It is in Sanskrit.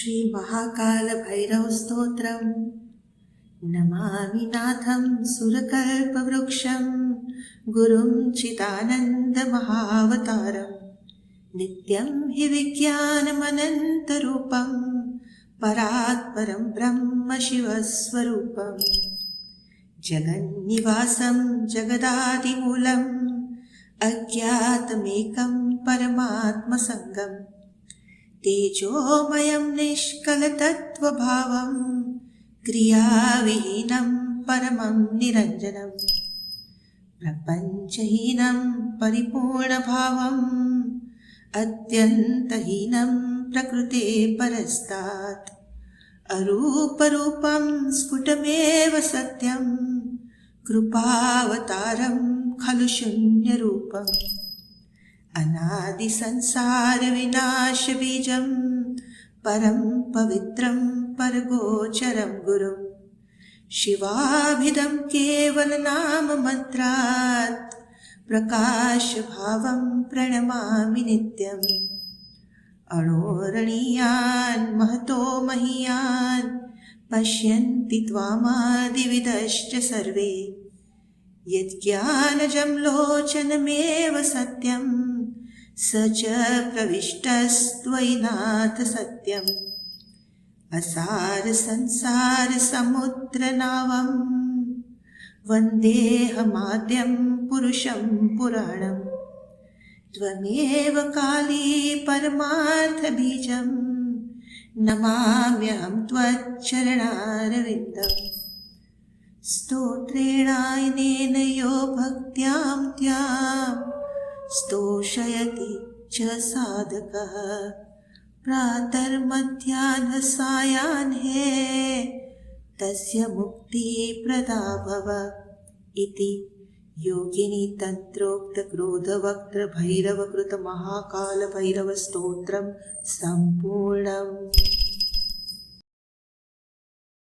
श्री महाकाल भैरव स्तोत्रम। नमामि नाथं सुरकल्पवृक्षं गुरुं चिदानंद महावतारं। नित्यं हि विज्ञानमनन्तरूपं परात्परं ब्रह्म शिवस्वरूपं। जगन्निवासं जगदादिमूलम् अज्ञातमेकं परमात्मसंगम्। तेजोमयं निष्कलतत्त्वभावं क्रियाविहीनं परमं निरञ्जनं। प्रपञ्चहीनं परिपूर्णभावम् अत्यन्तहीनं प्रकृते परस्तात्। अरूपरूपं स्फुटमेव सत्यं कृपावतारं खलु शून्यरूपम्। अनादिसंसारविनाशबीजं परं पवित्रं परगोचरं गुरुं। शिवाभिधं केवलनाममन्त्रात् प्रकाशभावं प्रणमामि नित्यम्। अणोरणीयान् महतो महीयान् पश्यन्ति त्वामादिविदश्च सर्वे। यज्ञानजं लोचनमेव सत्यं स च प्रविष्टस्त्वयि नाथ सत्यम्। असारसंसारसमुद्रनावं वन्देऽहमाद्यं पुरुषं पुराणं। त्वमेव काली परमार्थबीजं नमाम्यहं त्वच्चरणारविन्दम्। स्तोत्रेणायनेन यो भक्त्यां त्वां स्तोषयति च साधकः। प्रातर्मध्याह्नसायाह्ने तस्य मुक्तिप्रदा भव इति योगिनी तंत्रोक्त क्रोधवक्त्र भैरवकृत महाकाल भैरव स्तोत्रम संपूर्णम्।